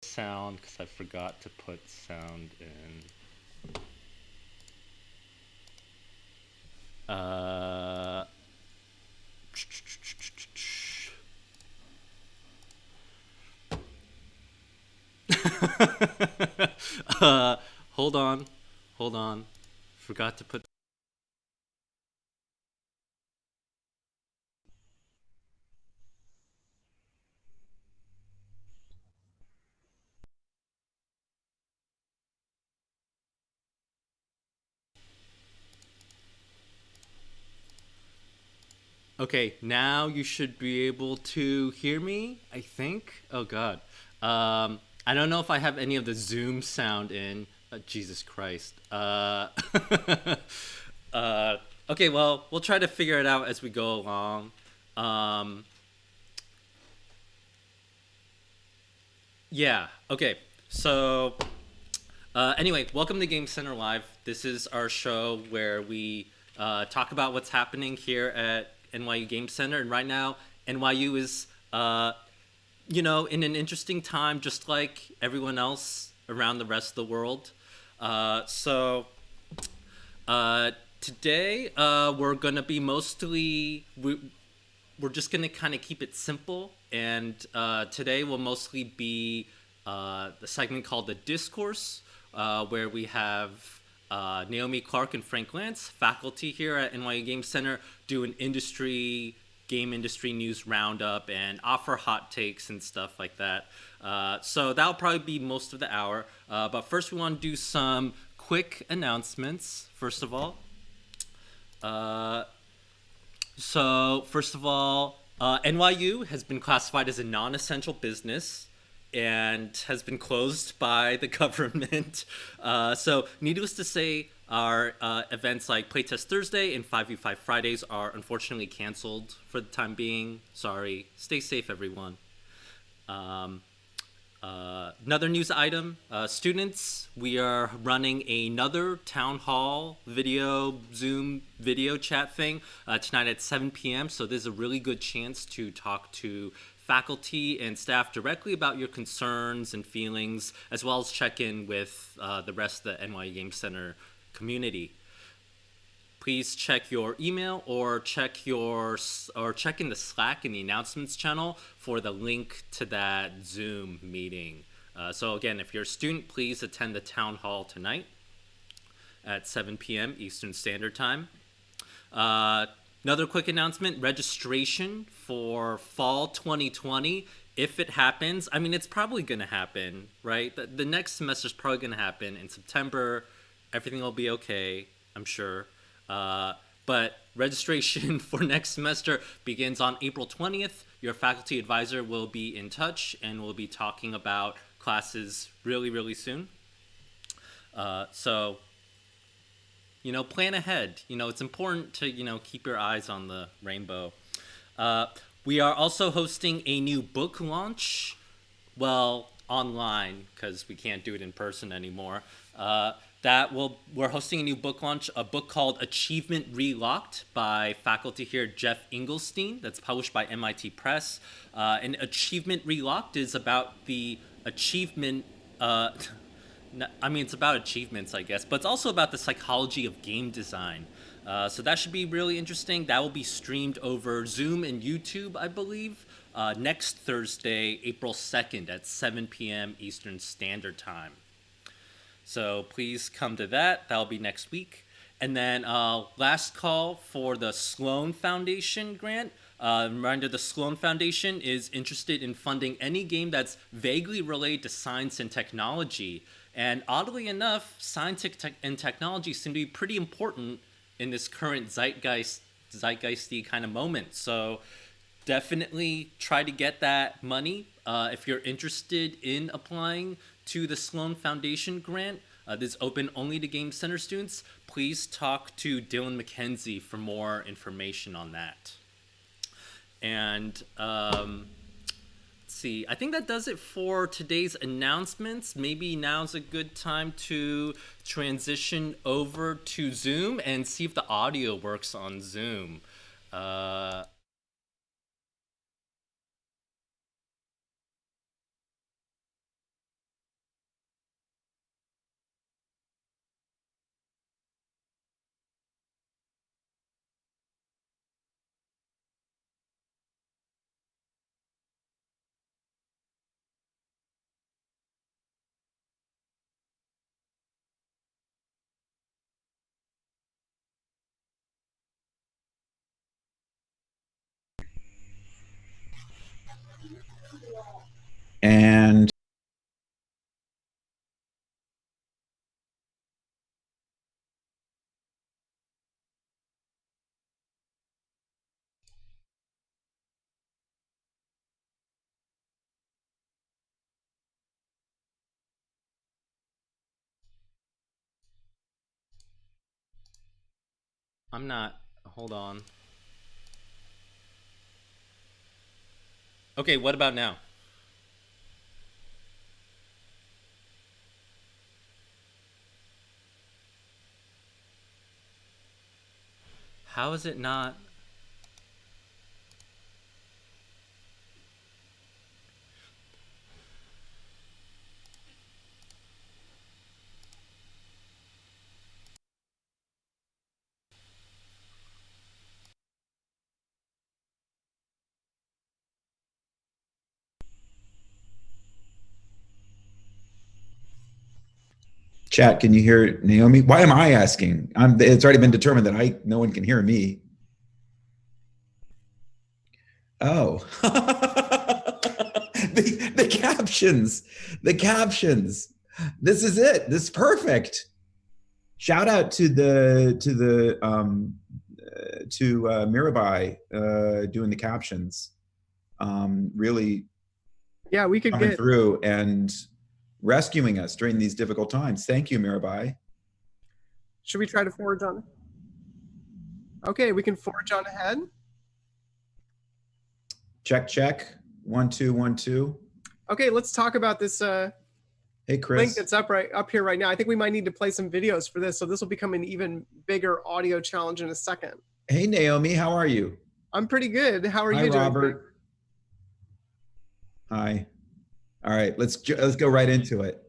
sound because I forgot to put sound in. Uh, uh, hold on, hold on. Forgot to put. Okay, now you should be able to hear me, I think. Oh, God. I don't know if I have any of the Zoom sound in. Jesus Christ. Uh, okay, well, we'll try to figure it out as we go along. Um, yeah, okay. So, anyway, welcome to Game Center Live. This is our show where we talk about what's happening here at NYU Game Center. And right now, NYU is, in an interesting time, just like everyone else around the rest of the world. So, today we're going to be we're just going to kind of keep it simple. And today will mostly be the segment called The Discourse, where we have Naomi Clark and Frank Lantz, faculty here at NYU Game Center, do an game industry news roundup and offer hot takes and stuff like that. So that'll probably be most of the hour. But first, we want to do some quick announcements, first of all. NYU has been classified as a non-essential business and has been closed by the government. So, needless to say, our events like Playtest Thursday and 5v5 Fridays are unfortunately canceled for the time being. Sorry. Stay safe, everyone. Another news item, students, we are running another town hall Zoom video chat thing tonight at 7 p.m. So this is a really good chance to talk to faculty and staff directly about your concerns and feelings, as well as check in with the rest of the NYU Game Center community. Please check your email or check in the Slack in the announcements channel for the link to that Zoom meeting. So again, if you're a student, please attend the town hall tonight at 7 p.m. Eastern Standard Time. Another quick announcement, registration for fall 2020, if it happens, I mean, it's probably going to happen, right? The next semester is probably going to happen in September. Everything will be okay, I'm sure. But registration for next semester begins on April 20th. Your faculty advisor will be in touch and we'll be talking about classes really, really soon. So, plan ahead. It's important to, keep your eyes on the rainbow. We are also hosting a new book launch. Well, online, because we can't do it in person anymore. We're hosting a new book launch, a book called Achievement Relocked by faculty here, Jeff Engelstein, that's published by MIT Press. And Achievement Relocked is about the achievement, it's about achievements, I guess, but it's also about the psychology of game design. So that should be really interesting. That will be streamed over Zoom and YouTube, I believe, next Thursday, April 2nd at 7 p.m. Eastern Standard Time. So please come to that. That'll be next week. And then last call for the Sloan Foundation grant. Reminder, the Sloan Foundation is interested in funding any game that's vaguely related to science and technology. And oddly enough, science and technology seem to be pretty important in this current zeitgeisty kind of moment. So definitely try to get that money if you're interested in applying to the Sloan Foundation grant. This is open only to Game Center students. Please talk to Dylan McKenzie for more information on that. And let's see, I think that does it for today's announcements. Maybe now's a good time to transition over to Zoom and see if the audio works on Zoom. I'm not. Hold on. Okay, what about now? How is it not? Chat, can you hear Naomi? Why am I asking? It's already been determined that no one can hear me. Oh, the captions, the captions. This is it. This is perfect. Shout out to Mirabai doing the captions. Really, yeah, we could coming get through and rescuing us during these difficult times. Thank you, Mirabai. Should we try to forge on? Okay, we can forge on ahead. Check, check. 1 2 1 2. Okay, let's talk about this Hey, Chris. link that's up here right now. I think we might need to play some videos for this, so this will become an even bigger audio challenge in a second. Hey, Naomi, how are you? I'm pretty good. How are you doing? Hi, Robert. Hi. All right, let's go right into it.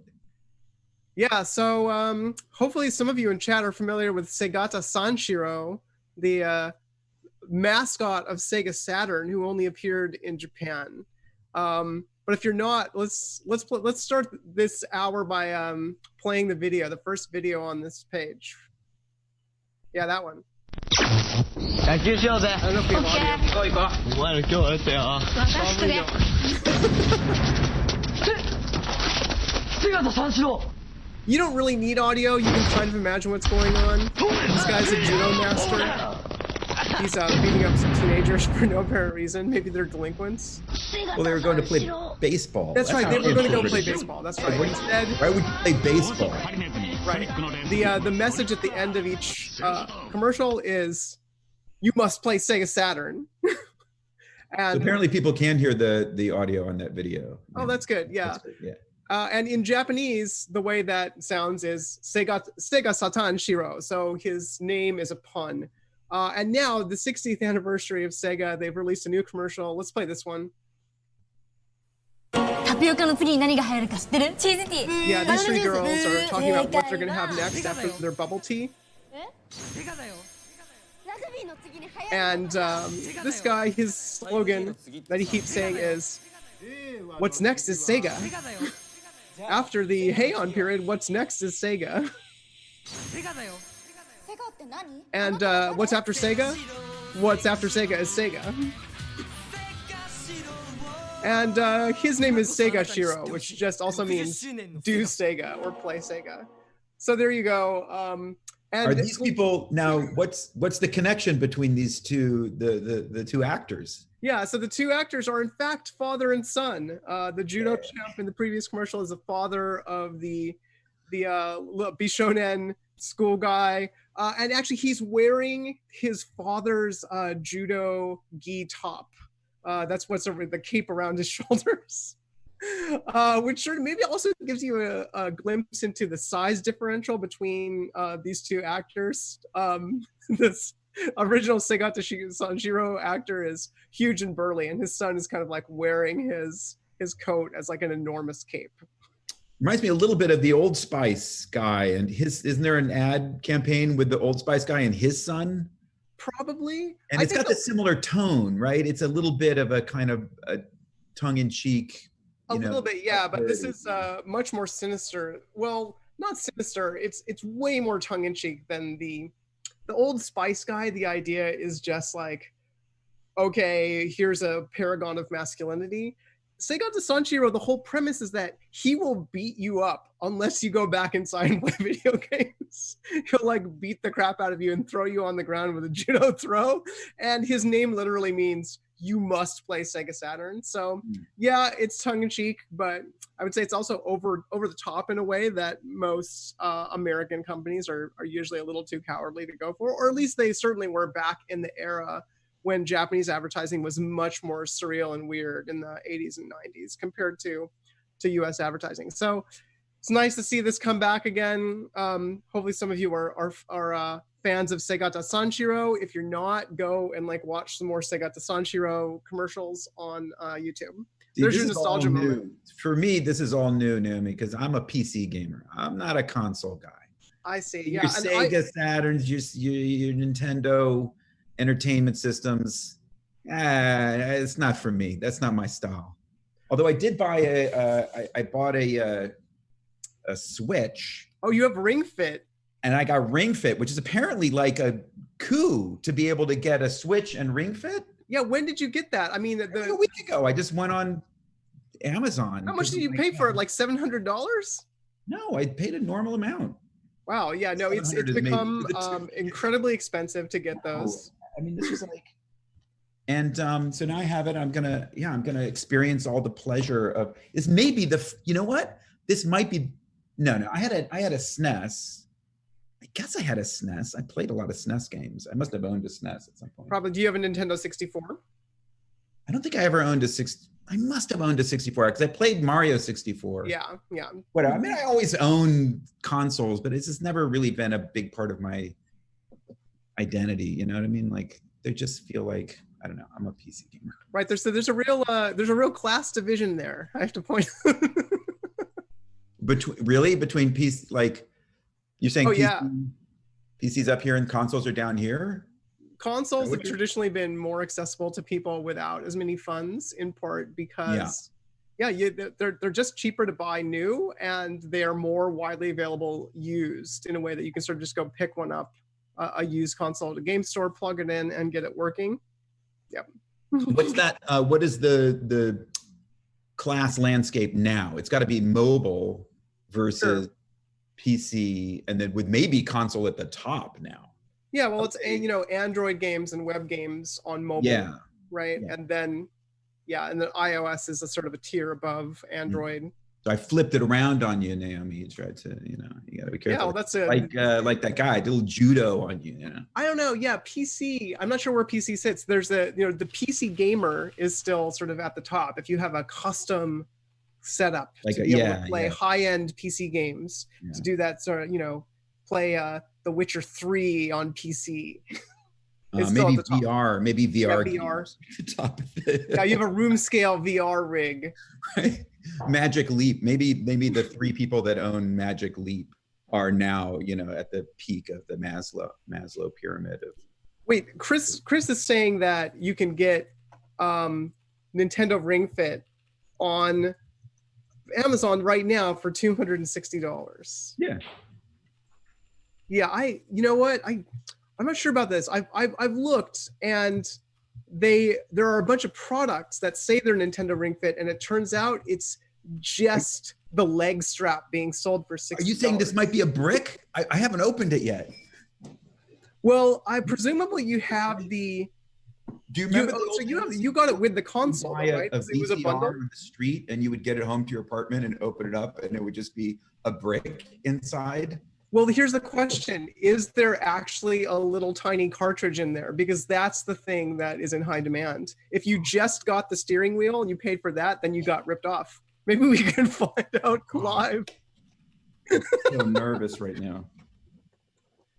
Yeah, so hopefully some of you in chat are familiar with Segata Sanshiro, the mascot of Sega Saturn, who only appeared in Japan. But if you're not, let's start this hour by playing the video, the first video on this page. Yeah, that one. I don't know if we have audio. You don't really need audio. You can kind of imagine what's going on. This guy's a judo master. He's beating up some teenagers for no apparent reason. Maybe they're delinquents. Well, they were going to play baseball. That's right. They were going to go play baseball. That's right. Instead, why would you play baseball? Right. The message at the end of each commercial is, "You must play Sega Saturn." And so apparently, people can hear the audio on that video. Oh, that's good. Yeah. That's good. Yeah. And in Japanese, the way that sounds is Sega Satan Shiro. So his name is a pun. And now, the 60th anniversary of Sega, they've released a new commercial. Let's play this one. Yeah, these three girls are talking about what they're going to have next after their bubble tea. And this guy, his slogan that he keeps saying is, "What's next is Sega." After the Heian period, what's next is Sega. And what's after Sega? What's after Sega is Sega. And his name is Sega Shiro, which just also means do Sega or play Sega. So there you go. And are these people now? What's the connection between these two, the two actors? Yeah, so the two actors are in fact father and son. The judo champ in the previous commercial is the father of the Bishonen school guy, and actually he's wearing his father's judo gi top. That's what's over the cape around his shoulders. Which sort of maybe also gives you a glimpse into the size differential between these two actors. This original Segata Sanshiro actor is huge and burly, and his son is kind of like wearing his coat as like an enormous cape. Reminds me a little bit of the Old Spice guy and isn't there an ad campaign with the Old Spice guy and his son? Probably. And it's got the similar tone, right? It's a little bit of a kind of a tongue-in-cheek. A little bit, yeah, but this is much more sinister. Well, not sinister. It's way more tongue-in-cheek than the Old Spice guy. The idea is just like, okay, here's a paragon of masculinity. Segata Sanshiro, the whole premise is that he will beat you up unless you go back inside and play video games. He'll like beat the crap out of you and throw you on the ground with a judo throw. And his name literally means you must play Sega Saturn. So yeah, it's tongue in cheek, but I would say it's also over the top in a way that most American companies are usually a little too cowardly to go for, or at least they certainly were back in the era when Japanese advertising was much more surreal and weird in the 80s and 90s compared to US advertising. So it's nice to see this come back again. Hopefully some of you are fans of Segata Sanshiro. If you're not, go and like watch some more Segata Sanshiro commercials on YouTube. There's your nostalgia moment. For me, this is all new, Naomi, because I'm a PC gamer. I'm not a console guy. I see. Your Yeah. Sega Saturns, your Nintendo Entertainment Systems. It's not for me. That's not my style. Although I did buy I bought a Switch. Oh, you have Ring Fit. And I got Ring Fit, which is apparently like a coup to be able to get a Switch and Ring Fit. Yeah, when did you get that? I mean, a week ago. I just went on Amazon. How much did you pay for it? Like $700? No, I paid a normal amount. Wow. Yeah. No, it's become incredibly expensive to get those. I mean, this was like, and so now I have it. I'm gonna experience all the pleasure of this. Maybe you know what? This might be. No. I had a SNES. I guess I had a SNES. I played a lot of SNES games. I must have owned a SNES at some point. Probably. Do you have a Nintendo 64? I don't think I ever owned a 6. I must have owned a 64 because I played Mario 64. Yeah. Whatever. I mean, I always own consoles, but it's just never really been a big part of my identity. You know what I mean? Like they just feel like, I don't know. I'm a PC gamer. Right. There's a real class division there. I have to point. Between PC, like you're saying, PC's up here and consoles are down here. Consoles have traditionally been more accessible to people without as many funds, in part because they're just cheaper to buy new, and they are more widely available used in a way that you can sort of just go pick one up, a used console at a game store, plug it in, and get it working. Yep. What's that? What is the class landscape now? It's got to be mobile versus PC, and then with maybe console at the top now. Yeah, well, it's Android games and web games on mobile. Yeah. Right, and then iOS is a sort of a tier above Android. So I flipped it around on you, Naomi. You tried to, you got to be careful. Yeah, well, that's like that guy, did a little judo on you. I don't know. Yeah, PC. I'm not sure where PC sits. There's the PC gamer is still sort of at the top. If you have a custom setup to be able to play high-end PC games, to do that sort of, play The Witcher 3 on PC. Maybe VR. Maybe VR. Yeah, VR. The top of it. Yeah, you have a room scale VR rig. Right. Magic Leap. Maybe the 3 people that own Magic Leap are now, at the peak of the Maslow pyramid of. Wait, Chris is saying that you can get Nintendo Ring Fit on Amazon right now for $260. Yeah. Yeah, you know what? I'm not sure about this. I've looked, and there are a bunch of products that say they're Nintendo Ring Fit, and it turns out it's just the leg strap being sold for $60. Are you saying this might be a brick? I haven't opened it yet. Well, presumably you have the. Do you remember? You got it with the console, right? It was a bundle on the street, and you would get it home to your apartment and open it up, and it would just be a brick inside. Well, here's the question. Is there actually a little tiny cartridge in there? Because that's the thing that is in high demand. If you just got the steering wheel and you paid for that, then you got ripped off. Maybe we can find out live. I'm so nervous right now.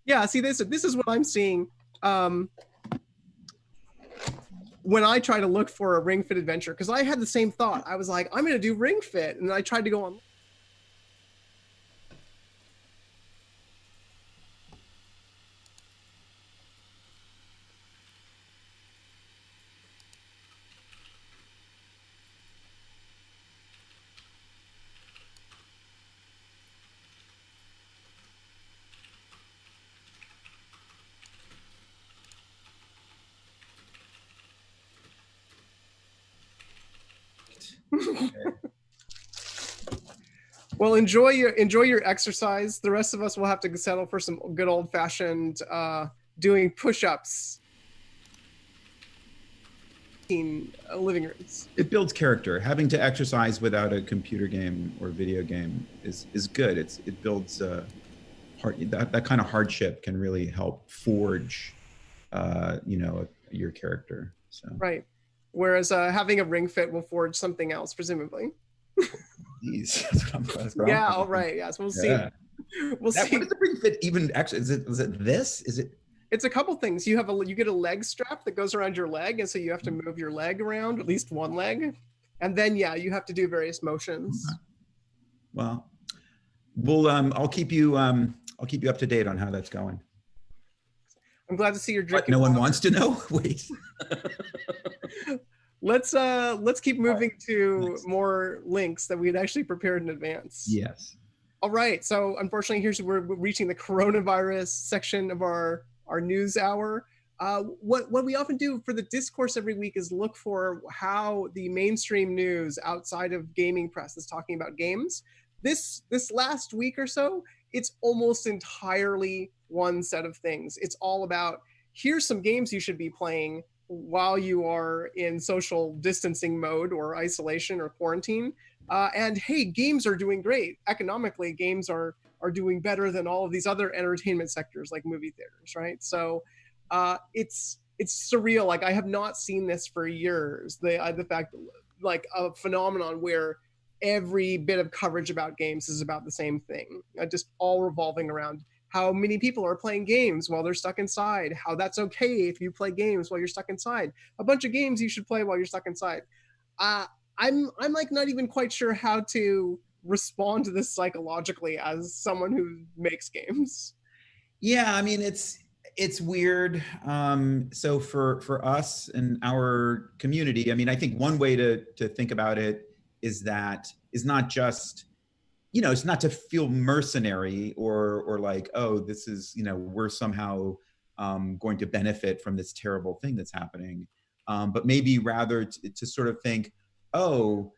Yeah, see, this is what I'm seeing when I try to look for a Ring Fit adventure, because I had the same thought. I was like, I'm going to do Ring Fit, and I tried to go on. Well, enjoy your exercise. The rest of us will have to settle for some good old fashioned doing push-ups. teen living rooms. It builds character. Having to exercise without a computer game or video game is good. It builds that kind of hardship can really help forge, your character. So Right. Whereas having a Ring Fit will forge something else, presumably. geez, that's what Yeah. I'm All thinking. right. Yes. We'll Yeah. see. We'll see. What does the Ring Fit even actually? Is it this? Is it? It's a couple things. You get a leg strap that goes around your leg, and so you have to move your leg around, at least one leg, and then you have to do various motions. Well, I'll keep you up to date on how that's going. I'm glad to see you're But drinking. no one water. wants to know. Wait. Let's keep moving to Next. more links that we had actually prepared in advance. Yes. All right. So unfortunately, we're reaching the coronavirus section of our news hour. What we often do for the discourse every week is look for how the mainstream news outside of gaming press is talking about games. This last week or so, it's almost entirely one set of things. It's all about, here's some games you should be playing while you are in social distancing mode or isolation or quarantine. And hey, games are doing great. Economically, games are doing better than all of these other entertainment sectors like movie theaters, right? So it's surreal. Like, I have not seen this for years. The fact, like, a phenomenon where every bit of coverage about games is about the same thing, just all revolving around how many people are playing games while they're stuck inside, how that's okay if you play games while you're stuck inside, a bunch of games you should play while you're stuck inside. I'm like not even quite sure how to respond to this psychologically as someone who makes games. Yeah, I mean it's weird. So for us and our community, I mean, I think one way to think about it is not just, it's not to feel mercenary or like, oh, this is, we're somehow going to benefit from this terrible thing that's happening, but maybe rather to sort of think, oh,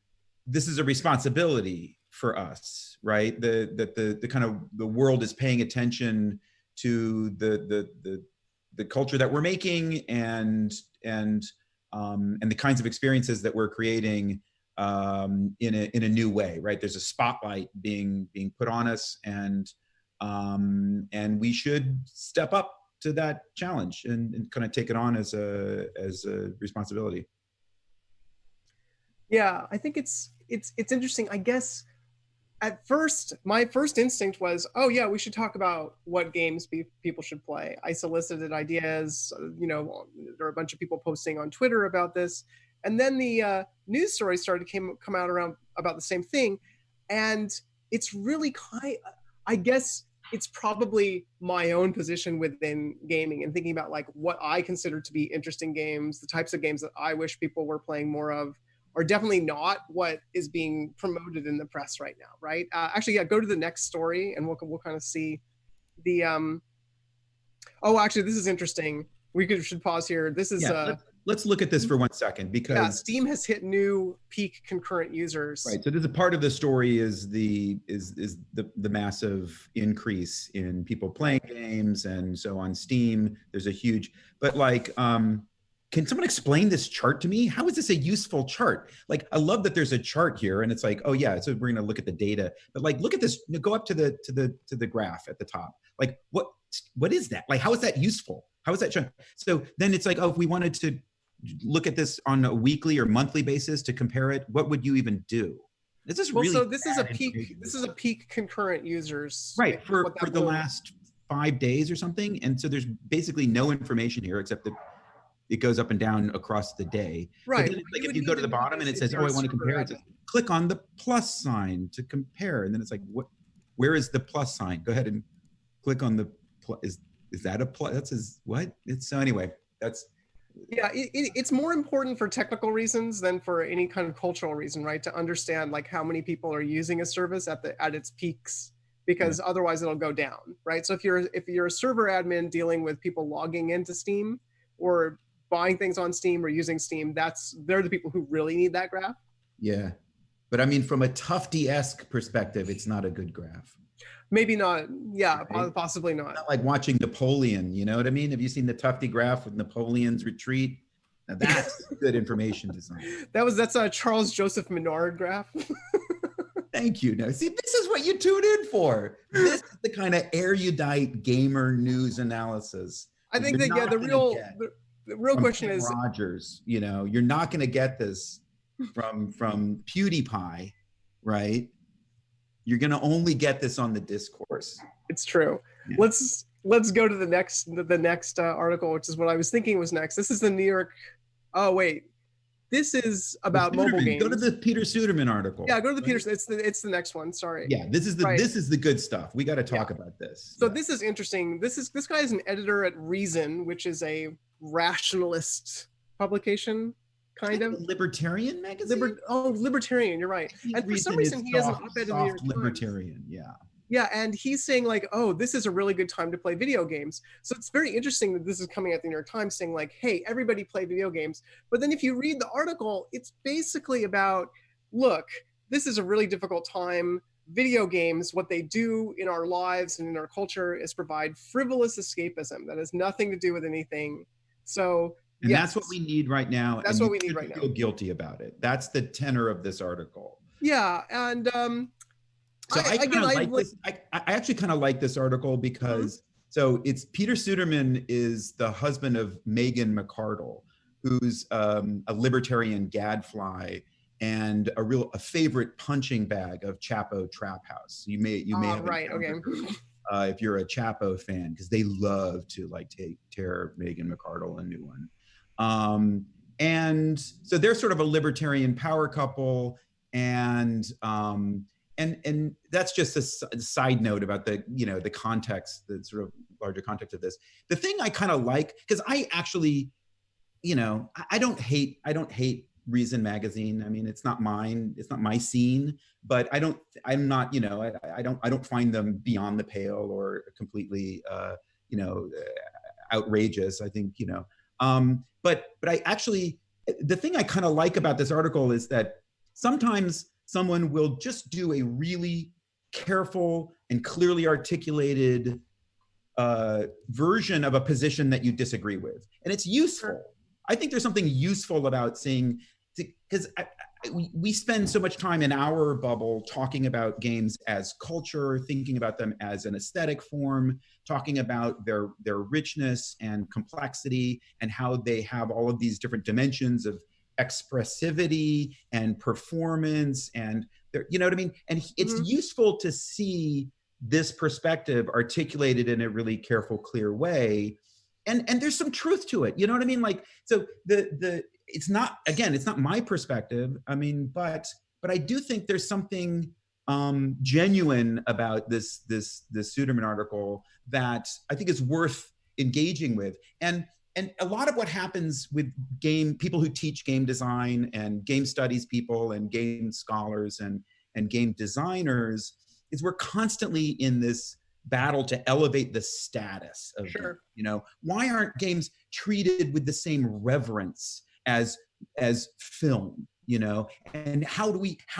this is a responsibility for us, right? The kind of the world is paying attention to the culture that we're making and the kinds of experiences that we're creating in a new way, right? There's a spotlight being put on us, and we should step up to that challenge and kind of take it on as a responsibility. Yeah, I think it's interesting. I guess at first, my first instinct was, oh yeah, we should talk about what games people should play. I solicited ideas. There are a bunch of people posting on Twitter about this, and then the news stories started to come out around about the same thing, and it's really I guess it's probably my own position within gaming and thinking about like what I consider to be interesting games, the types of games that I wish people were playing more of, are definitely not what is being promoted in the press right now, right? Actually, yeah, go to the next story and we'll kind of see the. Oh, actually, this is interesting. Should pause here. This is. Let's look at this for 1 second, because Steam has hit new peak concurrent users. Right. So there's a part of the story is the massive increase in people playing games, and so on Steam there's a huge. But like, can someone explain this chart to me? How is this a useful chart? Like, I love that there's a chart here, and it's like, oh yeah, so we're going to look at the data. But like, look at this. Go up to the graph at the top. Like, what is that? Like, how is that useful? How is that chart? So then it's like, oh, if we wanted to look at this on a weekly or monthly basis to compare it, what would you even do? This is really so this is a peak. This is a peak concurrent users, right? For the last 5 days or something. And so there's basically no information here except that it goes up and down across the day. Right. But then it's like, if you go to the bottom and it says, oh, I want to compare it, click on the plus sign to compare. And then it's like, where is the plus sign? Go ahead and click on the plus. Is that a plus? That's what? It's so anyway, that's. Yeah, it's more important for technical reasons than for any kind of cultural reason, right? To understand like how many people are using a service at its peaks, because otherwise it'll go down, right? So if you're a server admin dealing with people logging into Steam or buying things on Steam or using Steam, they're the people who really need that graph. Yeah, but I mean, from a Tufty-esque perspective, it's not a good graph. Maybe not. Yeah, right? Possibly not. It's not like watching Napoleon. You know what I mean? Have you seen the Tufty graph with Napoleon's retreat? Now that's good information design. That's a Charles Joseph Menard graph. Thank you. Now, see, this is what you tune in for. This is the kind of erudite gamer news analysis. I think you're that not the gonna real get the real from question Tim is, Rogers. You know, you're not going to get this from PewDiePie, right? You're going to only get this on the discourse. it's true. Yeah. Let's go to the next article, which is what I was thinking was next. This is the New York. Oh wait, this is about mobile games. Go to the Peter Suderman article. Yeah, go to the Peterson. It's the next one. Sorry. Yeah, this is the good stuff. We got to talk about this. So this is interesting. This guy is an editor at Reason, which is a rationalist publication, kind of libertarian magazine. Libertarian. You're right. And for some reason, he has an op-ed in the New York Times. Libertarian. Yeah. Yeah, and he's saying like, oh, this is a really good time to play video games. So it's very interesting that this is coming at the New York Times saying like, hey, everybody play video games. But then if you read the article, it's basically about, look, this is a really difficult time. Video games, what they do in our lives and in our culture is provide frivolous escapism that has nothing to do with anything. So and that's what we need right now. That's what we need right now. Feel guilty about it. That's the tenor of this article. Yeah, and so I actually kind of like this article because so it's Peter Suderman is the husband of Megan McArdle, who's a libertarian gadfly and a favorite punching bag of Chapo Trap House. You may have right, okay. If you're a Chapo fan, because they love to like tear Megan McArdle a new one. And so they're sort of a libertarian power couple, and that's just a side note about the context, the sort of larger context of this. The thing I kind of like, because I actually, I don't hate Reason magazine. I mean, it's not mine. It's not my scene. But I don't find them beyond the pale or completely, outrageous. I think, but I actually, the thing I kind of like about this article is that sometimes someone will just do a really careful and clearly articulated version of a position that you disagree with. And it's useful. I think there's something useful about seeing, because we spend so much time in our bubble talking about games as culture, thinking about them as an aesthetic form, talking about their richness and complexity and how they have all of these different dimensions of expressivity and performance, and you know what I mean? And it's useful to see this perspective articulated in a really careful, clear way. And there's some truth to it. You know what I mean? Like, so it's not my perspective. I mean, but I do think there's something genuine about this Suderman article that I think is worth engaging with. And a lot of what happens with people who teach game design and game studies people and game scholars and game designers is we're constantly in this battle to elevate the status of them. Why aren't games treated with the same reverence as film? And how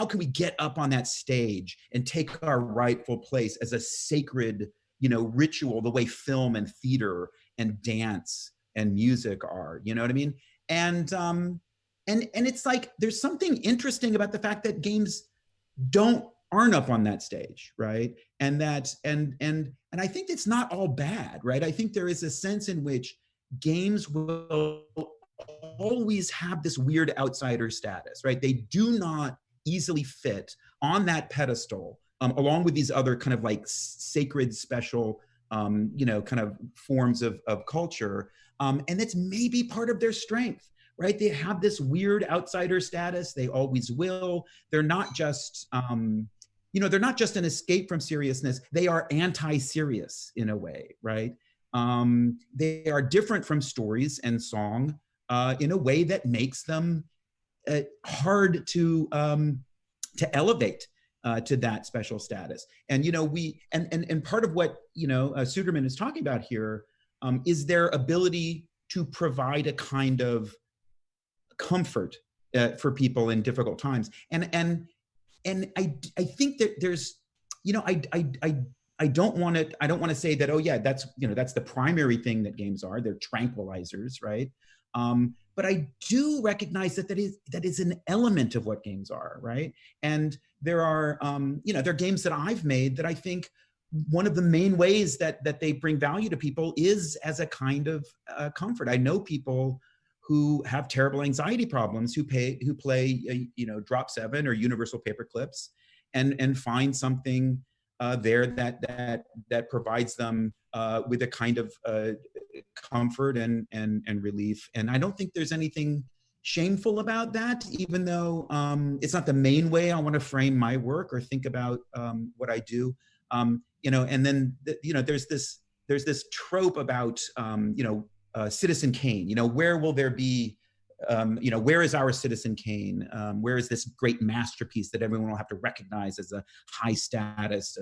can we get up on that stage and take our rightful place as a sacred ritual, the way film and theater and dance and music are? You know what I mean? And it's like there's something interesting about the fact that games aren't up on that stage, right? And I think it's not all bad, right? I think there is a sense in which games will always have this weird outsider status, right? They do not easily fit on that pedestal, along with these other kind of like sacred, special, kind of forms of culture. And that's maybe part of their strength, right? They have this weird outsider status. They always will. They're not just, they're not just an escape from seriousness. They are anti-serious in a way, right? They are different from stories and song in a way that makes them hard to elevate to that special status. And and part of what Suderman is talking about here is their ability to provide a kind of comfort for people in difficult times. And I think that there's, I don't want to say that, oh yeah, that's the primary thing that games are. They're tranquilizers, right? But I do recognize that that is an element of what games are, right? And there are, there are games that I've made that I think one of the main ways that they bring value to people is as a kind of comfort. I know people who have terrible anxiety problems who play Drop 7 or Universal Paper Clips, and find something there that provides them with a kind of comfort and relief. And I don't think there's anything shameful about that, even though it's not the main way I want to frame my work or think about what I do. And then there's this trope about Citizen Kane. Where will there be where is our Citizen Kane? Where is this great masterpiece that everyone will have to recognize as a high status,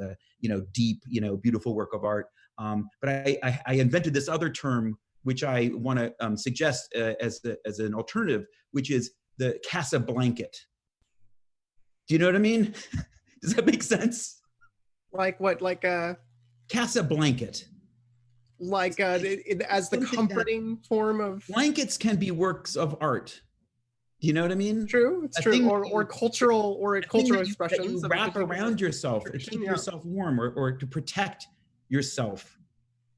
deep, beautiful work of art? But I invented this other term, which I want to suggest as an alternative, which is the Casablanket. Do you know what I mean? Does that make sense? Like what? Like a Casablanket. Like as the comforting form of blankets can be works of art. Do you know what I mean? True, it's true. Or cultural expressions that you wrap around yourself to keep yourself warm, or to protect yourself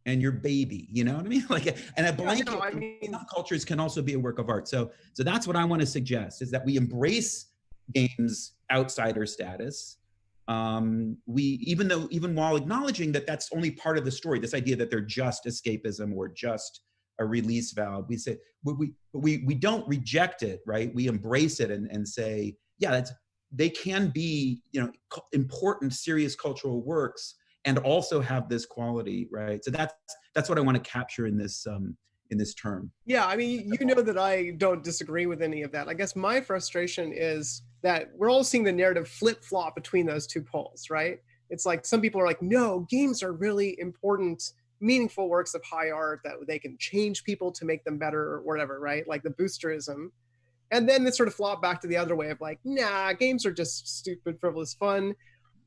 and your baby. You know what I mean? And a blanket in some cultures can also be a work of art. So that's what I want to suggest, is that we embrace games outsider status. Even while acknowledging that that's only part of the story, this idea that they're just escapism or just a release valve, we say, we don't reject it, right? We embrace it and say, yeah, they can be, important, serious cultural works and also have this quality, right? So that's what I want to capture in this term. Yeah, I mean, that I don't disagree with any of that. I guess my frustration is that we're all seeing the narrative flip-flop between those two poles, right? It's like some people are like, no, games are really important, meaningful works of high art that they can change people to make them better or whatever, right? Like the boosterism. And then they sort of flop back to the other way of like, nah, games are just stupid, frivolous fun.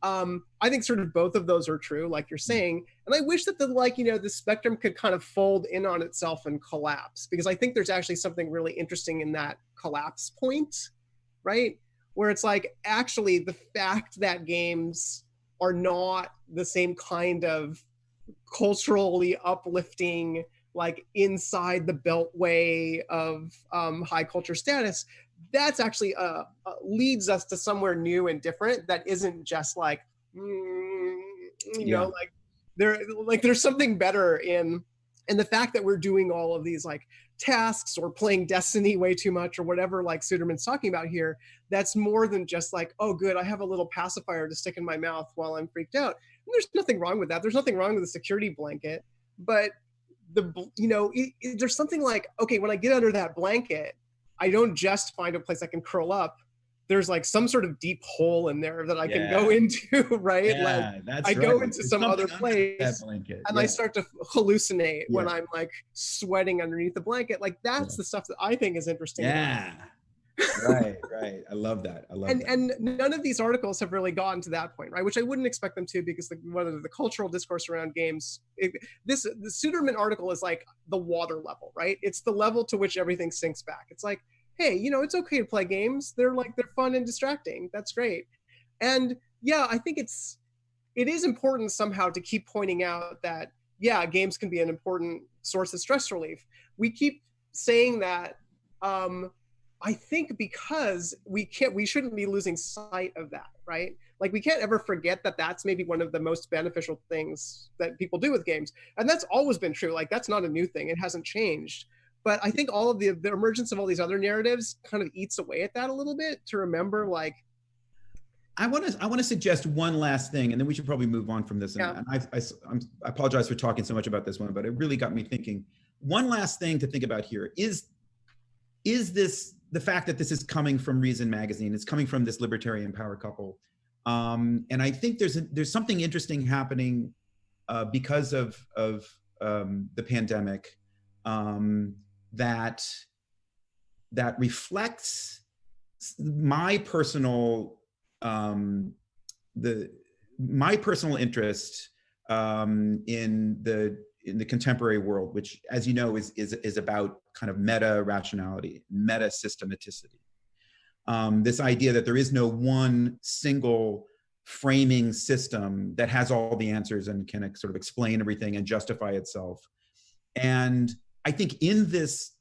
I think sort of both of those are true, like you're saying. And I wish that the spectrum could kind of fold in on itself and collapse, because I think there's actually something really interesting in that collapse point, right? Where it's like, actually, the fact that games are not the same kind of culturally uplifting, like inside the beltway of high culture status, that's actually leads us to somewhere new and different that isn't just like, there's something better in the fact that we're doing all of these like tasks or playing Destiny way too much or whatever, like Suderman's talking about here. That's more than just like, oh, good, I have a little pacifier to stick in my mouth while I'm freaked out. And there's nothing wrong with that. There's nothing wrong with the security blanket, but there's something like, okay, when I get under that blanket, I don't just find a place I can curl up. There's like some sort of deep hole in there that I can go into, right? Yeah, like that's I right. go into There's some other place and I start to hallucinate when I'm like sweating underneath the blanket. Like that's the stuff that I think is interesting. Yeah. Right. I love that. And none of these articles have really gotten to that point, right? Which I wouldn't expect them to, because whether the cultural discourse around games, the Suderman article is like the water level, right? It's the level to which everything sinks back. It's like, hey, it's okay to play games. They're fun and distracting. That's great. And yeah, I think it is important somehow to keep pointing out that, yeah, games can be an important source of stress relief. We keep saying that, I think because we shouldn't be losing sight of that, right? Like we can't ever forget that that's maybe one of the most beneficial things that people do with games. And that's always been true. Like that's not a new thing. It hasn't changed. But I think all of the emergence of all these other narratives kind of eats away at that a little bit, to remember like, I want to suggest one last thing, and then we should probably move on from this. Yeah. And I apologize for talking so much about this one, but it really got me thinking. One last thing to think about here is this the fact that this is coming from Reason Magazine. It's coming from this libertarian power couple, and I think there's something interesting happening because of the pandemic that reflects my personal interest in in the contemporary world, which, as you know, is about kind of meta rationality, meta systematicity. This idea that there is no one single framing system that has all the answers and can sort of explain everything and justify itself. And I think in this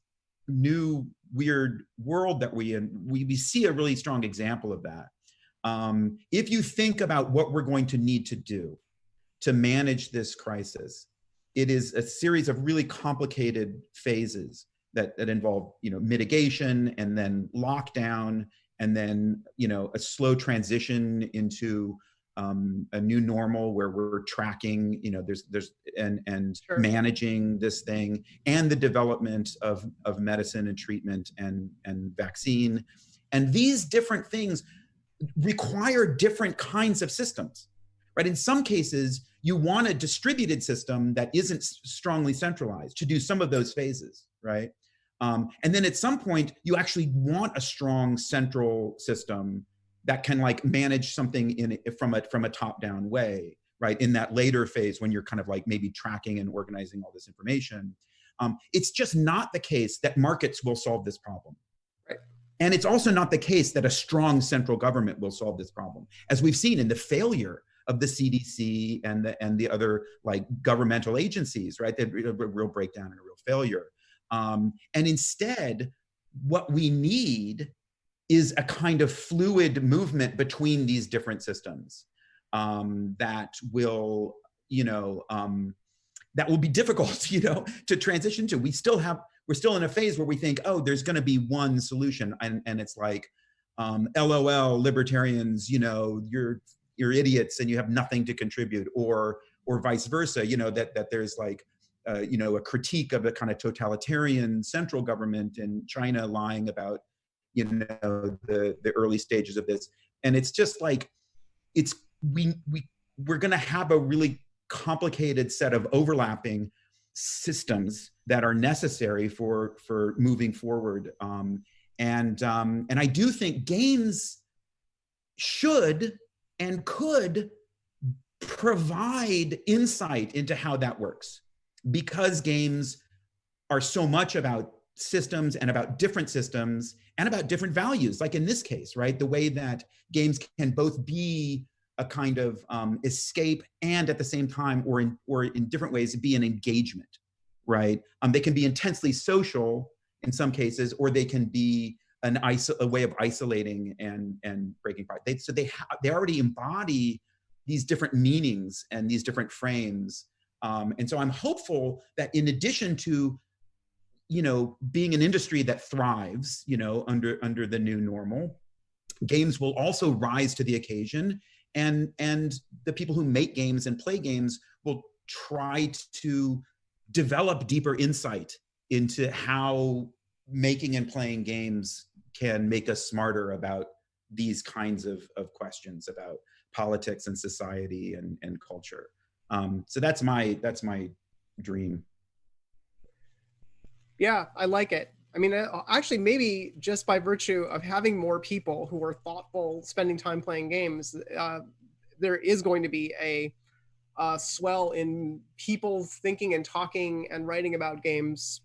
new weird world that we see a really strong example of that. If you think about what we're going to need to do to manage this crisis, it is a series of really complicated phases that involve, mitigation and then lockdown, and then, a slow transition into a new normal where we're tracking, and Sure. managing this thing, and the development of medicine and treatment and vaccine. And these different things require different kinds of systems, right? In some cases, you want a distributed system that isn't strongly centralized to do some of those phases, right? And then at some point, you actually want a strong central system that can like manage something from a top-down way, right? In that later phase when you're kind of like maybe tracking and organizing all this information. It's just not the case that markets will solve this problem. Right. And it's also not the case that a strong central government will solve this problem, as we've seen in the failure of the CDC and the other like governmental agencies, right? A real breakdown and a real failure. And instead, what we need is a kind of fluid movement between these different systems that will, that will be difficult, to transition to. We're still in a phase where we think, oh, there's going to be one solution, and it's like, LOL, libertarians, you're idiots and you have nothing to contribute, or vice versa, that there's like, a critique of a kind of totalitarian central government in China lying about, the early stages of this. And it's just like, we're going to have a really complicated set of overlapping systems that are necessary for moving forward. And I do think games should and could provide insight into how that works, because games are so much about systems and about different systems and about different values. Like in this case, right? The way that games can both be a kind of escape and at the same time, or in different ways, be an engagement, right? They can be intensely social in some cases, or they can be a way of isolating and breaking apart. They already embody these different meanings and these different frames. And so I'm hopeful that in addition to, being an industry that thrives, under the new normal, games will also rise to the occasion. And the people who make games and play games will try to develop deeper insight into how making and playing games can make us smarter about these kinds of questions about politics and society and culture. So that's my dream. Yeah, I like it. I mean, actually, maybe just by virtue of having more people who are thoughtful, spending time playing games, there is going to be a swell in people thinking and talking and writing about games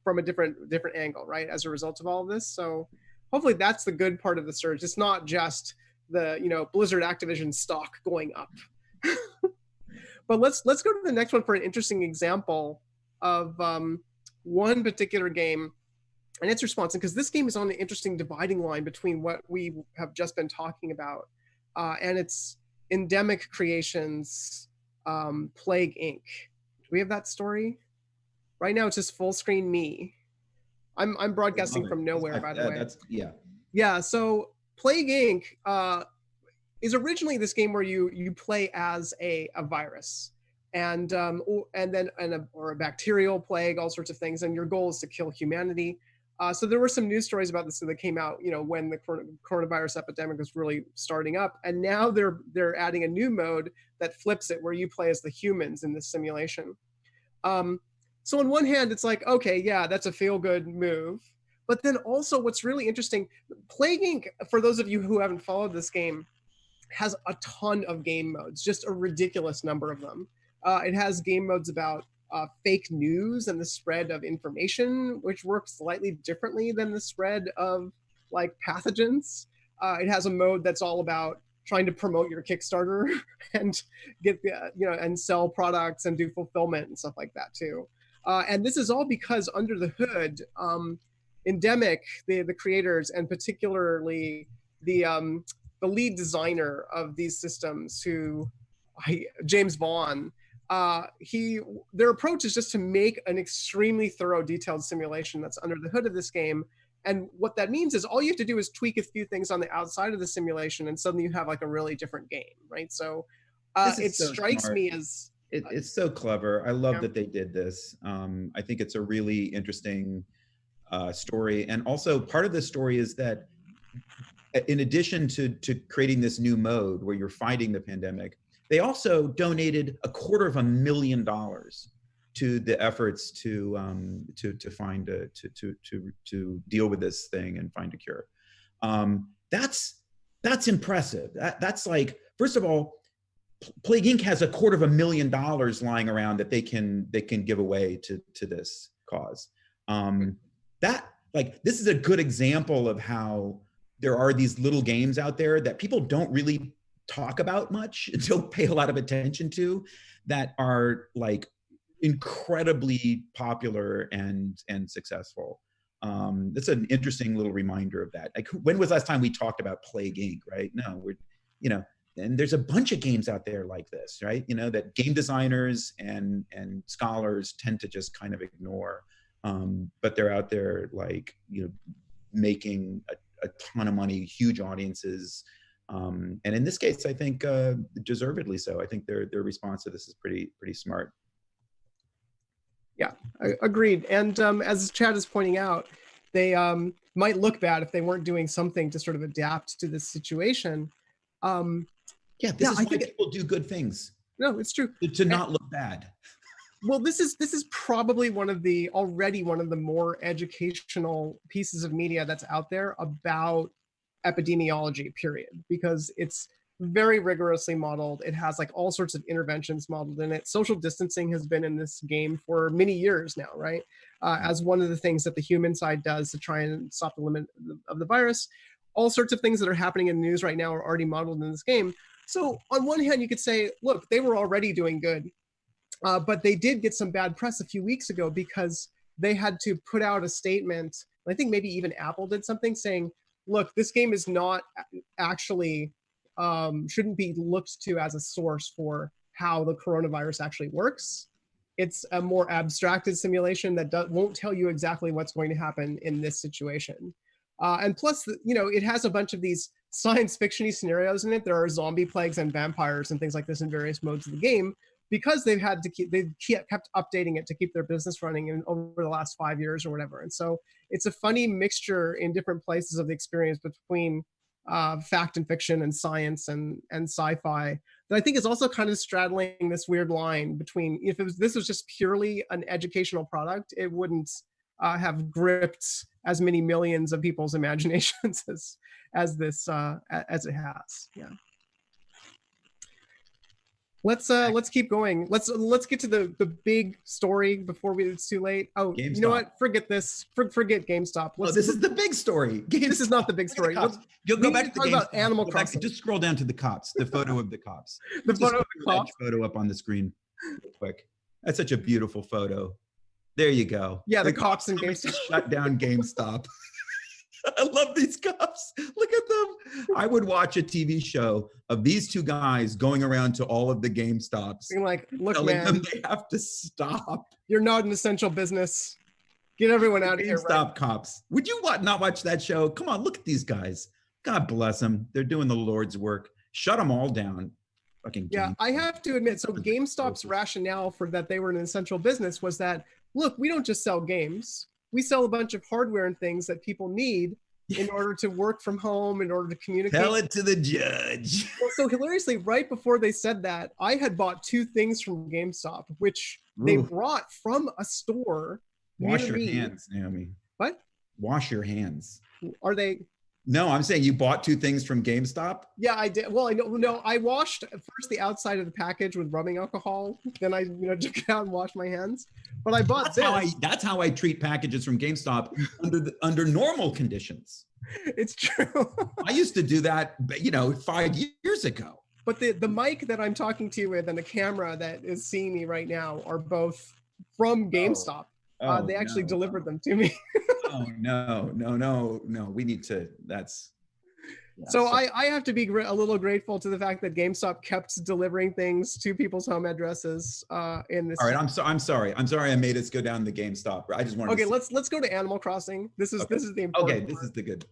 from a different angle, right? As a result of all of this. So hopefully that's the good part of the surge. It's not just the, Blizzard Activision stock going up. But let's go to the next one for an interesting example of one particular game and its response, because this game is on an interesting dividing line between what we have just been talking about and its endemic creations, Plague Inc. Do we have that story? Right now it's just full screen me. I'm broadcasting from nowhere, by the way. Yeah, so Plague Inc. Is originally this game where you play as a virus, and then a bacterial plague, all sorts of things, and your goal is to kill humanity. So there were some news stories about this that came out, when the coronavirus epidemic was really starting up, and now they're adding a new mode that flips it, where you play as the humans in this simulation. So on one hand, it's like, okay, yeah, that's a feel-good move, but then also what's really interesting, Plague Inc., for those of you who haven't followed this game, has a ton of game modes, just a ridiculous number of them. It has game modes about fake news and the spread of information, which works slightly differently than the spread of like pathogens. It has a mode that's all about trying to promote your Kickstarter and get and sell products and do fulfillment and stuff like that too. And this is all because under the hood, Endemic, the creators, and particularly the lead designer of these systems, James Vaughn, their approach is just to make an extremely thorough, detailed simulation that's under the hood of this game. And what that means is all you have to do is tweak a few things on the outside of the simulation, and suddenly you have like a really different game, right? So it so strikes smart. me as it's so clever. I love that they did this. I think it's a really interesting story, and also part of the story is that in addition to creating this new mode where you're fighting the pandemic, they also donated $250,000 to the efforts to find to deal with this thing and find a cure. That's impressive. That's like, first of all, Plague Inc. has $250,000 lying around that they can give away to this cause. This is a good example of how there are these little games out there that people don't really talk about much, don't pay a lot of attention to, that are like incredibly popular and successful. That's an interesting little reminder of that. Like, when was the last time we talked about Plague Inc., right? No, and there's a bunch of games out there like this, right? That game designers and scholars tend to just kind of ignore, but they're out there like, making a ton of money, huge audiences. And in this case, I think deservedly so. I think their response to this is pretty smart. Yeah, agreed. And as Chad is pointing out, they might look bad if they weren't doing something to sort of adapt to this situation. This is why people do good things. No, it's true. To not look bad. Well, this is probably one of the more educational pieces of media that's out there about epidemiology, period, because it's very rigorously modeled. It has like all sorts of interventions modeled in it. Social distancing has been in this game for many years now, right? As one of the things that the human side does to try and stop the limit of the virus. All sorts of things that are happening in the news right now are already modeled in this game. So on one hand, you could say, look, they were already doing good, but they did get some bad press a few weeks ago because they had to put out a statement. I think maybe even Apple did something saying, look, this game is not actually, shouldn't be looked to as a source for how the coronavirus actually works. It's a more abstracted simulation that won't tell you exactly what's going to happen in this situation. And plus, it has a bunch of these science fiction-y scenarios in it. There are zombie plagues and vampires and things like this in various modes of the game, because they've kept updating it to keep their business running over the last 5 years or whatever. And so it's a funny mixture in different places of the experience between fact and fiction and science and sci-fi that I think is also kind of straddling this weird line between, if this was just purely an educational product, it wouldn't have gripped as many millions of people's imaginations as it has. Yeah. Let's keep going. Let's get to the big story before it's too late. Oh, GameStop. You know what? Forget this. Forget GameStop. This is the big story. This is not the big story. You'll go back to talk about Animal Crossing. Just scroll down to the cops. The photo of the cops. Photo up on the screen, real quick. That's such a beautiful photo. There you go. Yeah, the cops in GameStop shut down GameStop. I love these cops. Look at them. I would watch a TV show of these two guys going around to all of the GameStops. Being like, look, telling man, them they have to stop. You're not an essential business. Get everyone out of here. GameStop right? cops. Would you not watch that show? Come on, look at these guys. God bless them. They're doing the Lord's work. Shut them all down. Fucking yeah, GameStop. I have to admit, so GameStop's rationale for that they were an essential business was that, look, we don't just sell games. We sell a bunch of hardware and things that people need in order to work from home, in order to communicate. Tell it to the judge. Well, so hilariously, right before they said that, I had bought 2 things from GameStop, which they brought from a store. Wash your hands, Naomi. What? Wash your hands. Are they? No, I'm saying you bought two things from GameStop. Yeah, I did. Well, I know. No, I washed first the outside of the package with rubbing alcohol. Then I, took it out and washed my hands. But I bought That's how I treat packages from GameStop under normal conditions. It's true. I used to do that, 5 years ago. But the mic that I'm talking to you with and the camera that is seeing me right now are both from GameStop. They actually delivered them to me. Oh, no. We need to, So I have to be a little grateful to the fact that GameStop kept delivering things to people's home addresses in this. All right, I'm sorry I made us go down the GameStop. I just wanted Okay, let's go to Animal Crossing. This is the important Okay, this is the good.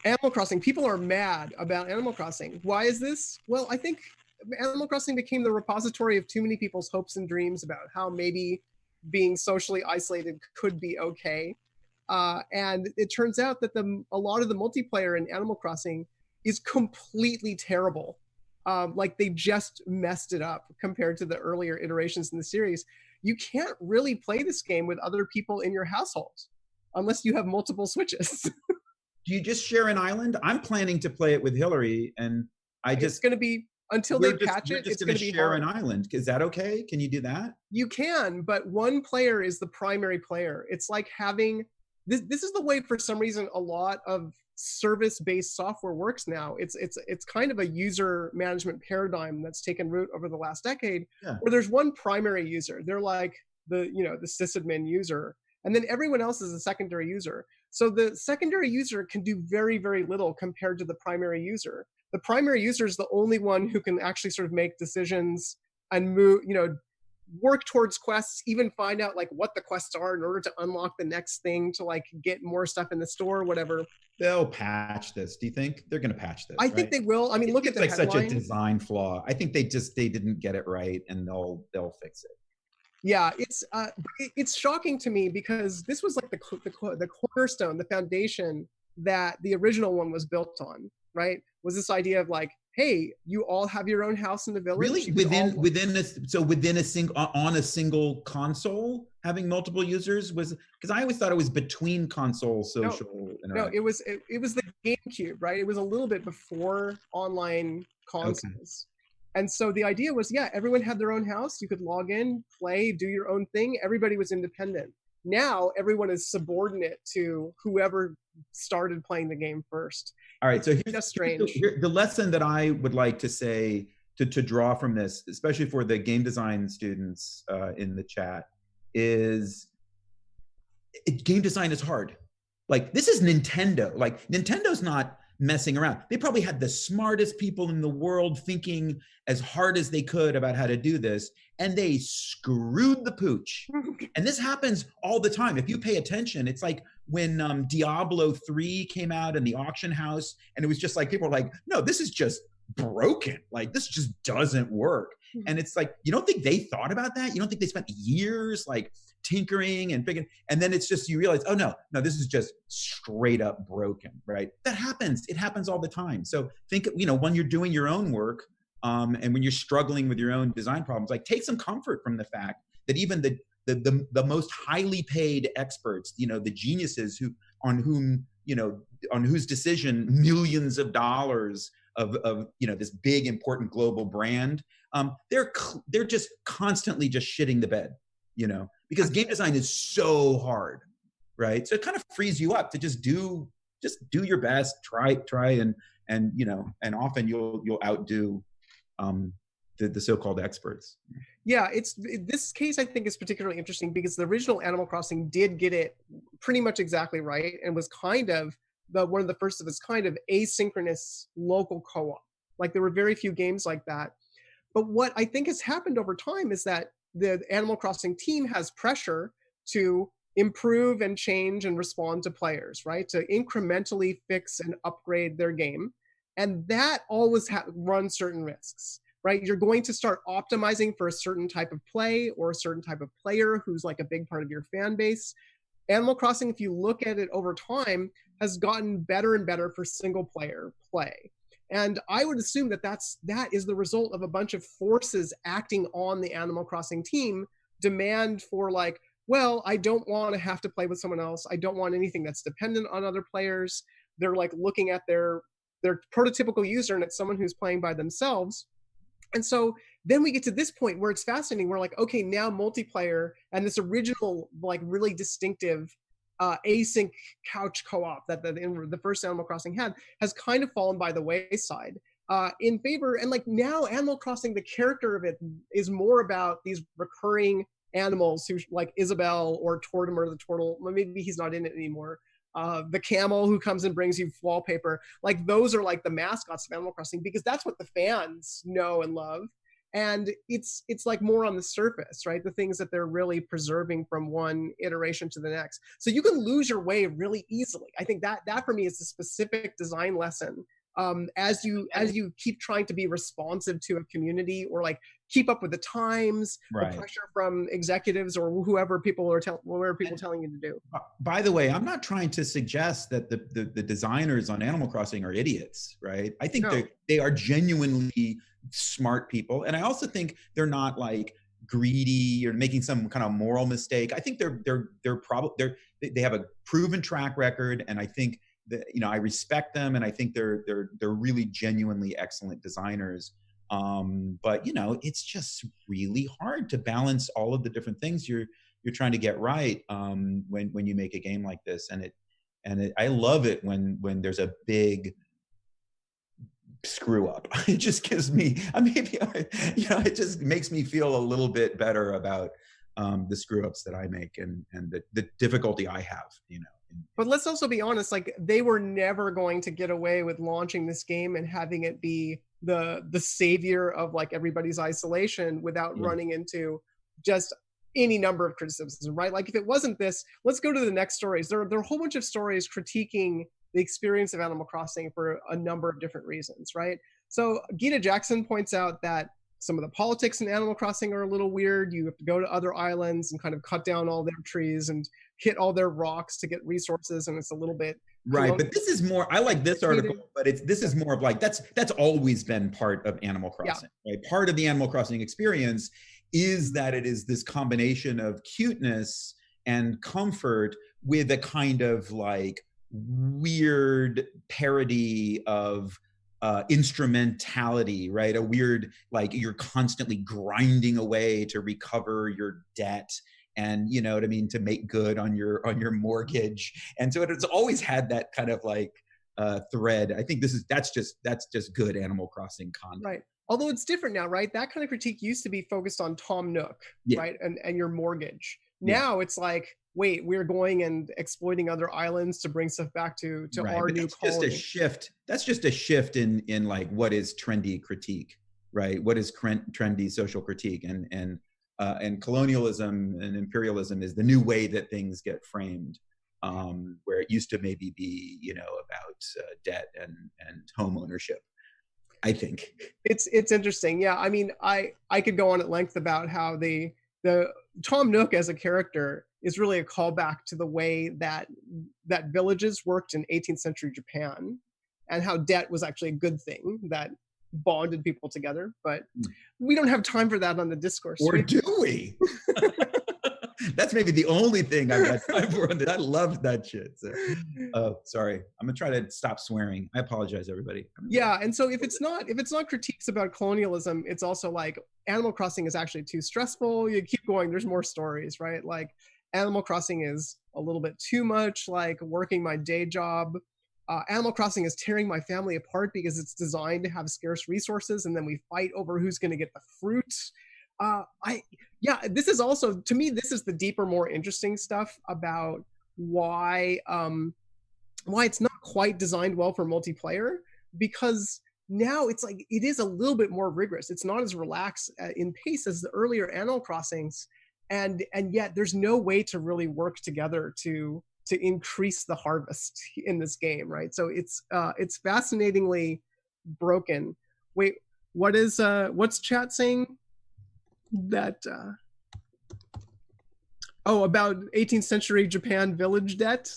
Animal Crossing. People are mad about Animal Crossing. Why is this? Well, I think Animal Crossing became the repository of too many people's hopes and dreams about how maybe being socially isolated could be okay. And it turns out that a lot of the multiplayer in Animal Crossing is completely terrible. Like they just messed it up compared to the earlier iterations in the series. You can't really play this game with other people in your household unless you have multiple Switches. Do you just share an island? I'm planning to play it with Hillary, and it's going to be until they patch it. It's going to be share hard. an island. Is that okay? Can you do that? You can, but one player is the primary player. It's like having this is the way for some reason a lot of service-based software works now. It's kind of a user management paradigm that's taken root over the last decade, where there's one primary user. They're like the sysadmin user, and then everyone else is a secondary user. So the secondary user can do very, very little compared to the primary user. The primary user is the only one who can actually sort of make decisions and move, work towards quests, even find out like what the quests are in order to unlock the next thing to like get more stuff in the store or whatever. They'll patch this. Do you think they're going to patch this? I think they will. I mean, look at the headline. Such a design flaw. I think they didn't get it right, and they'll fix it. Yeah, it's shocking to me because this was like the cornerstone, the foundation that the original one was built on, right? Was this idea of like, hey, you all have your own house in the village. Really, within a single console, having multiple users was, because I always thought it was between console social. No, it was the GameCube, right? It was a little bit before online consoles. Okay. And so the idea was, everyone had their own house. You could log in, play, do your own thing. Everybody was independent. Now everyone is subordinate to whoever started playing the game first. All right, so here's strange. The lesson that I would like to say to draw from this, especially for the game design students in the chat, is game design is hard. Like, this is Nintendo. Like, Nintendo's not messing around. They probably had the smartest people in the world thinking as hard as they could about how to do this, and they screwed the pooch. And this happens all the time. If you pay attention, it's like when Diablo 3 came out in the auction house, and it was just like, people were like, no, this is just broken. Like, this just doesn't work. And it's like, you don't think they thought about that? You don't think they spent years like tinkering and figuring, and then it's just, you realize, oh no, this is just straight up broken, right? That happens. It happens all the time. So think, when you're doing your own work, and when you're struggling with your own design problems, like, take some comfort from the fact that even the most highly paid experts, the geniuses on whose decision millions of dollars of this big important global brand, they're just constantly just shitting the bed, because game design is so hard, right? So it kind of frees you up to just do your best, try and often you'll outdo the so-called experts. Yeah, this case I think is particularly interesting because the original Animal Crossing did get it pretty much exactly right and was kind of one of the first of its kind of asynchronous local co-op. Like, there were very few games like that. But what I think has happened over time is that the Animal Crossing team has pressure to improve and change and respond to players, right? To incrementally fix and upgrade their game. And that always runs certain risks, right? You're going to start optimizing for a certain type of play or a certain type of player who's like a big part of your fan base. Animal Crossing, if you look at it over time, has gotten better and better for single player play. And I would assume that is the result of a bunch of forces acting on the Animal Crossing team, demand for like well, I don't want to have to play with someone else. I don't want anything that's dependent on other players. They're like looking at their prototypical user, and it's someone who's playing by themselves. And so then we get to this point where it's fascinating. We're like, okay, now multiplayer and this original, like really distinctive async couch co-op that the first Animal Crossing had has kind of fallen by the wayside in favor. And like now Animal Crossing, the character of it is more about these recurring animals who like Isabelle or Tortimer the turtle. Well, maybe he's not in it anymore. The camel who comes and brings you wallpaper. Like those are like the mascots of Animal Crossing because that's what the fans know and love. And it's like more on the surface, right? The things that they're really preserving from one iteration to the next. So you can lose your way really easily. I think that for me is a specific design lesson. As you keep trying to be responsive to a community or like keep up with the times, Right. the pressure from executives or whoever people are telling you to do. By the way, I'm not trying to suggest that the designers on Animal Crossing are idiots, right? I think No. they are genuinely smart people, and I also think they're not like greedy or making some kind of moral mistake. I think they have a proven track record, and I think that, you know, I respect them, and I think they're really genuinely excellent designers. But you know, it's just really hard to balance all of the different things you're trying to get right when you make a game like this. And I love it when there's a big screw up. It just gives me, it just makes me feel a little bit better about the screw ups that I make and the difficulty I have, you know. But let's also be honest, like they were never going to get away with launching this game and having it be the savior of like everybody's isolation without running into just any number of criticisms, right? Like if it wasn't this, let's go to the next stories. There are a whole bunch of stories critiquing the experience of Animal Crossing for a number of different reasons, right? So Gita Jackson points out that some of the politics in Animal Crossing are a little weird. You have to go to other islands and kind of cut down all their trees and hit all their rocks to get resources, and it's a little bit right. But this is more. I like this article, but this is more of like that's always been part of Animal Crossing. Yeah. Right? Part of the Animal Crossing experience is that it is this combination of cuteness and comfort with a kind of like weird parody of instrumentality, right? A weird, like you're constantly grinding away to recover your debt, and you know what I mean, to make good on your mortgage. And so it's always had that kind of like thread. I think that's just good Animal Crossing content. Right. Although it's different now, right? That kind of critique used to be focused on Tom Nook, right? And your mortgage. Now it's like, wait, we're going and exploiting other islands to bring stuff back to right. Our new colony. Just a shift. That's just a shift in like what is trendy critique, right? What is trendy social critique, and colonialism and imperialism is the new way that things get framed, where it used to maybe be, you know, about debt and home ownership. I think it's interesting. Yeah, I mean, I could go on at length about how the Tom Nook as a character is really a callback to the way that villages worked in 18th century Japan, and how debt was actually a good thing that bonded people together. But we don't have time for that on the discourse. Or do we? That's maybe the only thing I've got time for. I love that shit. So, sorry, I'm gonna try to stop swearing. I apologize, everybody. Yeah, and so if it's not critiques about colonialism, it's also like Animal Crossing is actually too stressful. You keep going. There's more stories, right? Like Animal Crossing is a little bit too much like working my day job. Animal Crossing is tearing my family apart because it's designed to have scarce resources, and then we fight over who's going to get the fruit. This is also, to me, this is the deeper, more interesting stuff about why it's not quite designed well for multiplayer, because now it's like it is a little bit more rigorous. It's not as relaxed in pace as the earlier Animal Crossings, and yet there's no way to really work together to increase the harvest in this game, right? So it's fascinatingly broken. Wait, what's chat saying? That about 18th century Japan village debt.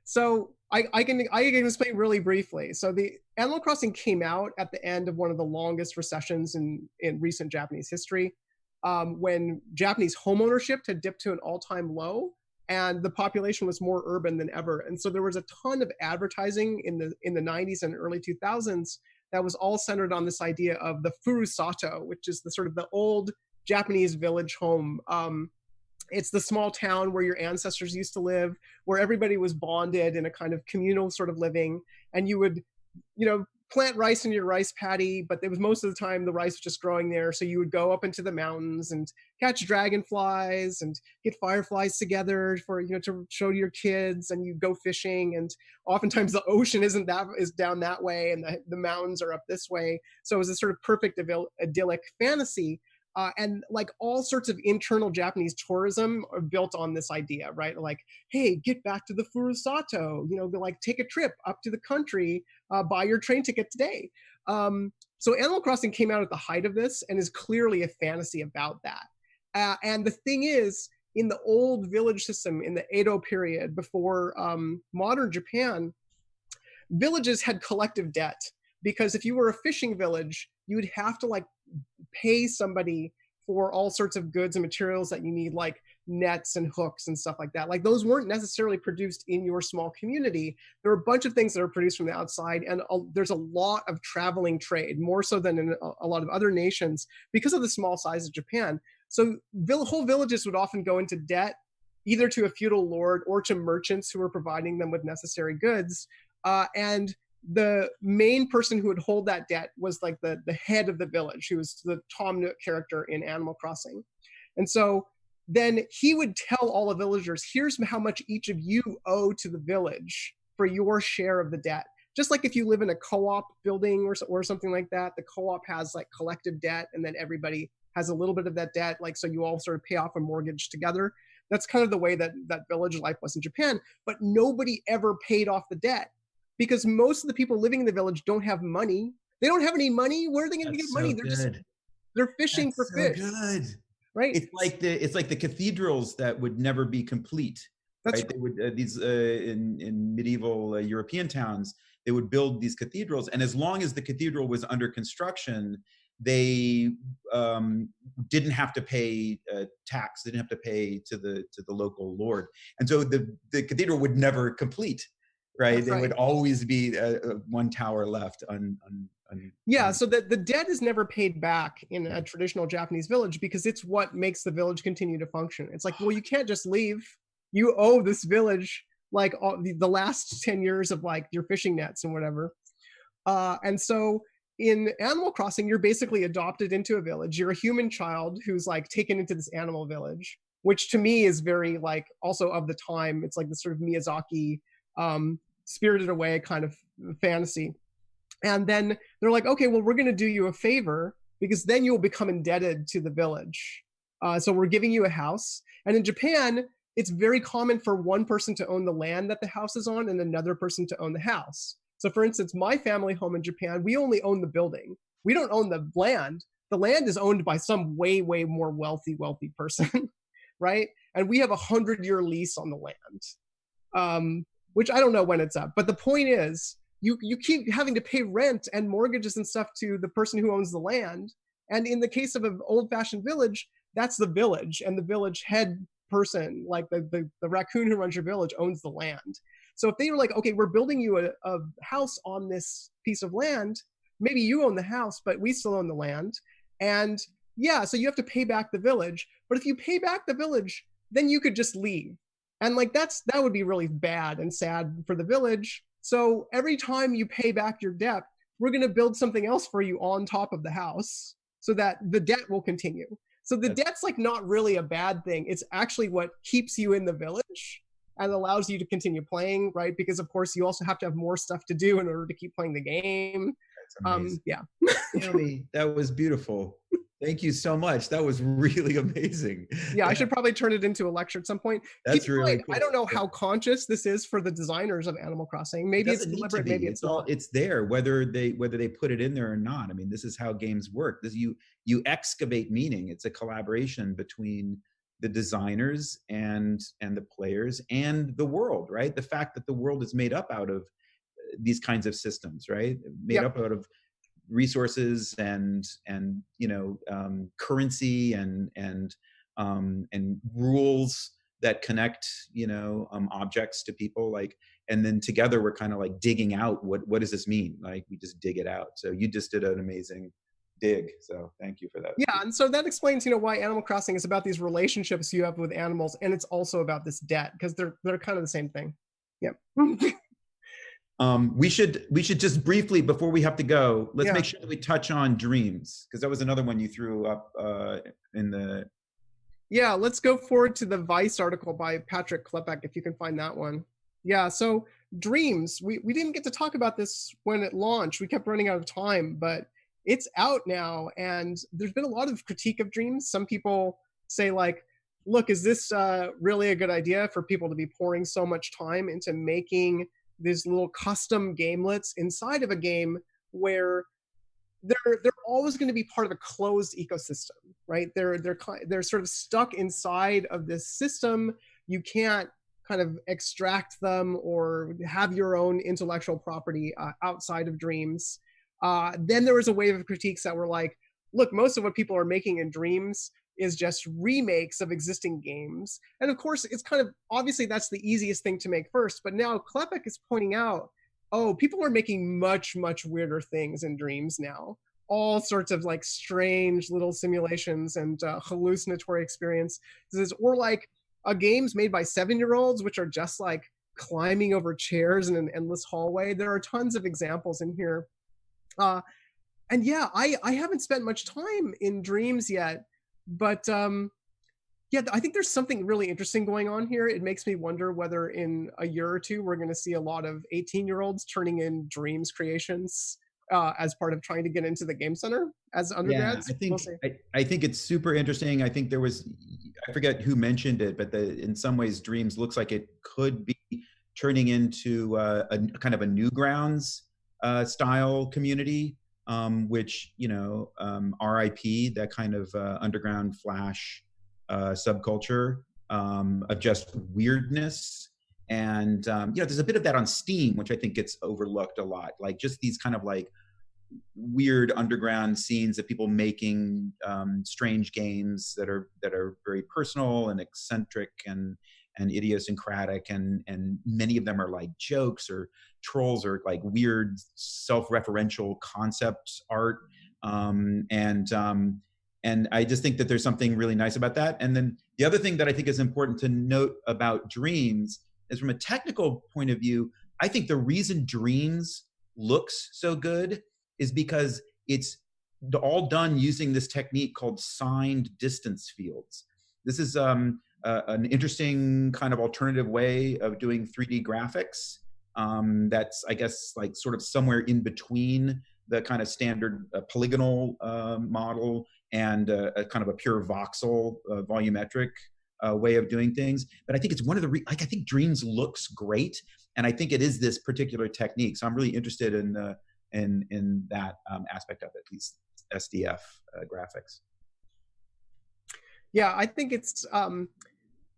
So I can explain really briefly. So the Animal Crossing came out at the end of one of the longest recessions in recent Japanese history. when Japanese homeownership had dipped to an all-time low, and the population was more urban than ever. And so there was a ton of advertising in the 90s and early 2000s that was all centered on this idea of the furusato, which is the sort of the old Japanese village home. It's the small town where your ancestors used to live, where everybody was bonded in a kind of communal sort of living, and you would, plant rice in your rice paddy, but it was most of the time the rice was just growing there. So you would go up into the mountains and catch dragonflies and get fireflies together for, to show to your kids, and you go fishing. And oftentimes the ocean is down that way, and the mountains are up this way. So it was a sort of perfect idyllic fantasy. And like all sorts of internal Japanese tourism are built on this idea, right? Like, hey, get back to the Furusato, like take a trip up to the country, buy your train ticket today. So Animal Crossing came out at the height of this and is clearly a fantasy about that. And the thing is, in the old village system, in the Edo period, before modern Japan, villages had collective debt, because if you were a fishing village, you would have to like pay somebody for all sorts of goods and materials that you need, like nets and hooks and stuff like that. Like those weren't necessarily produced in your small community. There are a bunch of things that are produced from the outside, and there's a lot of traveling trade, more so than in a lot of other nations, because of the small size of Japan. So whole villages would often go into debt, either to a feudal lord or to merchants who were providing them with necessary goods. And the main person who would hold that debt was like the head of the village, who was the Tom Nook character in Animal Crossing. And so then he would tell all the villagers, here's how much each of you owe to the village for your share of the debt. Just like if you live in a co-op building or something like that, the co-op has like collective debt, and then everybody has a little bit of that debt, like so you all sort of pay off a mortgage together. That's kind of the way that village life was in Japan. But nobody ever paid off the debt, because most of the people living in the village don't have money. They don't have any money. Where are they going to get money? They're fishing for fish. Good. Right. It's like the cathedrals that would never be complete. That's right. They would in medieval European towns, they would build these cathedrals, and as long as the cathedral was under construction, they didn't have to pay tax. They didn't have to pay to the local lord, and so the cathedral would never complete. Right, there would always be one tower left so that the debt is never paid back in a traditional Japanese village, because it's what makes the village continue to function. It's like, well, you can't just leave. You owe this village like the last 10 years of like your fishing nets and whatever. And so in Animal Crossing, you're basically adopted into a village. You're a human child who's like taken into this animal village, which to me is very like also of the time. It's like the sort of Miyazaki Spirited Away kind of fantasy. And then they're like, okay, well, we're going to do you a favor, because then you'll become indebted to the village. So we're giving you a house. And in Japan, it's very common for one person to own the land that the house is on and another person to own the house. So for instance, my family home in Japan, we only own the building. We don't own the land. The land is owned by some way, way more wealthy person, right? And we have a 100-year lease on the land. Which I don't know when it's up. But the point is, you keep having to pay rent and mortgages and stuff to the person who owns the land. And in the case of an old-fashioned village, that's the village. And the village head person, like the raccoon who runs your village, owns the land. So if they were like, okay, we're building you a house on this piece of land, maybe you own the house, but we still own the land. And yeah, so you have to pay back the village. But if you pay back the village, then you could just leave. And like that would be really bad and sad for the village. So every time you pay back your debt, we're going to build something else for you on top of the house so that the debt will continue. So the debt's like not really a bad thing. It's actually what keeps you in the village and allows you to continue playing, right? Because of course you also have to have more stuff to do in order to keep playing the game. That's amazing. Yeah. Naomi, that was beautiful. Thank you so much. That was really amazing. Yeah, I should probably turn it into a lecture at some point. That's really cool. I don't know how conscious this is for the designers of Animal Crossing. Maybe it's deliberate, maybe it's not. It's there, whether they put it in there or not. I mean, this is how games work. You excavate meaning. It's a collaboration between the designers and the players and the world, right? The fact that the world is made up out of these kinds of systems, right? Made up out of resources and currency and rules that connect objects to people, like, and then together we're kind of like digging out what does this mean, like we just dig it out. So you just did an amazing dig, so thank you for that. Yeah, and so that explains why Animal Crossing is about these relationships you have with animals, and it's also about this debt, because they're kind of the same thing. Yep. We should just briefly, before we have to go, let's Yeah. make sure that we touch on dreams, because that was another one you threw up in the. Yeah, let's go forward to the Vice article by Patrick Klepek, if you can find that one. Yeah, so dreams, we didn't get to talk about this when it launched. We kept running out of time, but it's out now, and there's been a lot of critique of dreams. Some people say, like, look, is this really a good idea for people to be pouring so much time into making these little custom gamelets inside of a game where they're always going to be part of a closed ecosystem, right? They're sort of stuck inside of this system. You can't kind of extract them or have your own intellectual property outside of dreams. Then there was a wave of critiques that were like, look, most of what people are making in dreams is just remakes of existing games. And of course, it's kind of, obviously that's the easiest thing to make first, but now Klepek is pointing out, oh, people are making much, much weirder things in dreams now. All sorts of like strange little simulations and hallucinatory experiences, or like games made by 7-year-olds, which are just like climbing over chairs in an endless hallway. There are tons of examples in here. And yeah, I haven't spent much time in dreams yet, but yeah, I think there's something really interesting going on here. It makes me wonder whether in a year or two, we're going to see a lot of 18-year-olds turning in dreams creations as part of trying to get into the Game Center as undergrads. Yeah, I think it's super interesting. I think there was, I forget who mentioned it, but in some ways, dreams looks like it could be turning into a kind of a Newgrounds style community, which, RIP, that kind of underground flash subculture of just weirdness. And, there's a bit of that on Steam, which I think gets overlooked a lot. Like just these kind of like weird underground scenes of people making strange games that are very personal and eccentric and idiosyncratic, and many of them are like jokes or trolls or like weird self-referential concept art, and I just think that there's something really nice about that. And then the other thing that I think is important to note about dreams is, from a technical point of view, I think the reason dreams looks so good is because it's all done using this technique called signed distance fields. This is an interesting kind of alternative way of doing 3D graphics. That's, I guess, like sort of somewhere in between the kind of standard polygonal model and a kind of a pure voxel volumetric way of doing things. But I think it's one of the, I think dreams looks great, and I think it is this particular technique. So I'm really interested in that aspect of it, these SDF graphics. Yeah, I think it's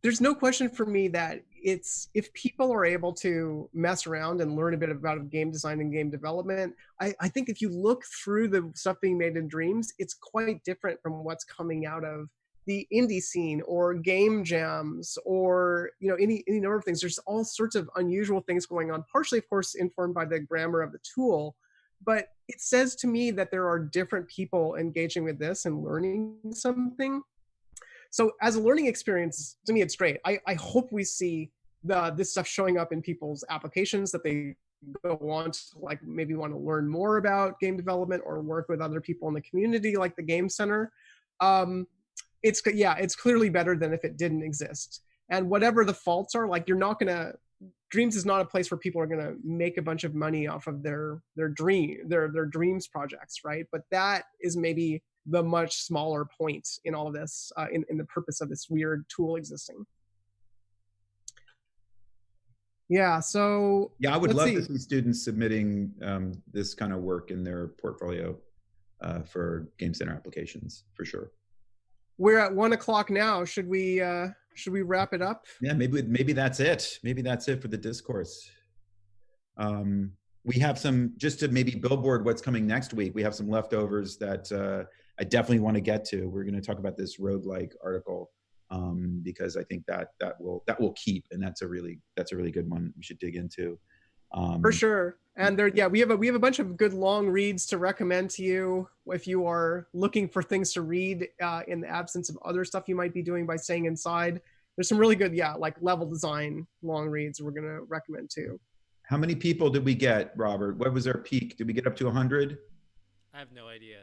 there's no question for me that it's, if people are able to mess around and learn a bit about game design and game development, I think if you look through the stuff being made in dreams, it's quite different from what's coming out of the indie scene or game jams or any number of things. There's all sorts of unusual things going on, partially of course informed by the grammar of the tool, but it says to me that there are different people engaging with this and learning something. So as a learning experience, to me, it's great. I hope we see this stuff showing up in people's applications, that they go on to like maybe want to learn more about game development or work with other people in the community, like the Game Center. It's clearly better than if it didn't exist. And whatever the faults are, like Dreams is not a place where people are going to make a bunch of money off of their dreams projects, right? But that is maybe the much smaller point in all of this, in the purpose of this weird tool existing. Yeah, so yeah, I would love to see students submitting this kind of work in their portfolio for Game Center applications, for sure. We're at 1:00 now. Should we wrap it up? Yeah, maybe that's it. Maybe that's it for the discourse. we have some, just to maybe billboard what's coming next week. We have some leftovers that I definitely want to get to. We're going to talk about this roguelike article because I think that will keep, and that's a really good one we should dig into. For sure. And there, yeah, we have a bunch of good long reads to recommend to you if you are looking for things to read in the absence of other stuff you might be doing by staying inside. There's some really good, like level design long reads we're going to recommend too. How many people did we get, Robert? What was our peak? Did we get up to 100? I have no idea.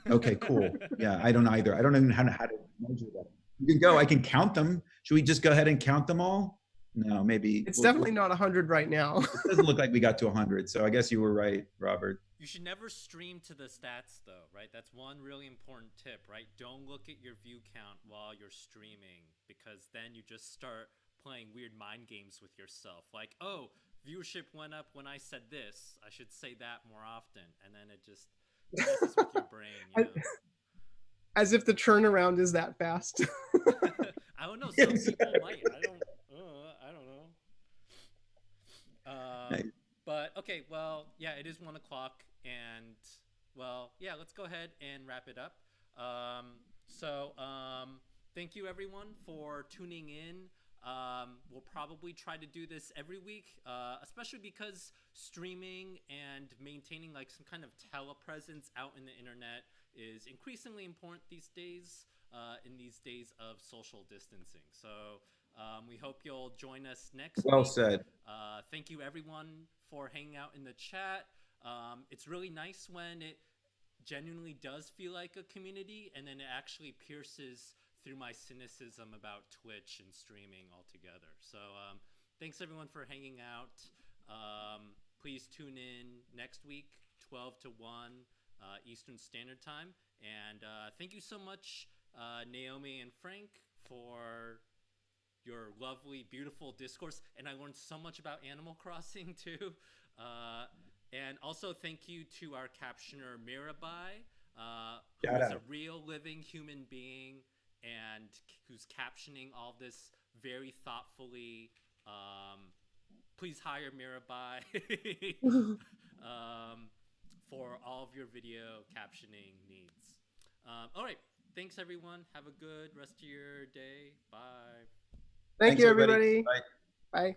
Okay, cool. Yeah, I don't either. I don't even know how to measure that. You can go. I can count them. Should we just go ahead and count them all? No, maybe. It's definitely not 100 right now. It doesn't look like we got to 100, so I guess you were right, Robert. You should never stream to the stats, though, right? That's one really important tip, right? Don't look at your view count while you're streaming, because then you just start playing weird mind games with yourself. Like, oh, viewership went up when I said this. I should say that more often. And then it just messes with your brain, you know? As if the turnaround is that fast. I don't know. Some people might. I don't know. But okay, well, yeah, it is 1 o'clock, and well, yeah, let's go ahead and wrap it up. Thank you everyone for tuning in. We'll probably try to do this every week, especially because streaming and maintaining like some kind of telepresence out in the internet is increasingly important these days, in these days of social distancing. So we hope you'll join us next week. Well said. Thank you everyone for hanging out in the chat. It's really nice when it genuinely does feel like a community, and then it actually pierces through my cynicism about Twitch and streaming altogether. So thanks everyone for hanging out. Please tune in next week, 12 to 1 Eastern Standard Time. And thank you so much, Naomi and Frank, for your lovely, beautiful discourse. And I learned so much about Animal Crossing too. And also thank you to our captioner, Mirabai, who is a real living human being and who's captioning all this very thoughtfully. Please hire Mirabai for all of your video captioning needs. All right. Thanks, everyone. Have a good rest of your day. Bye. Thanks, you, everybody. Bye. Bye.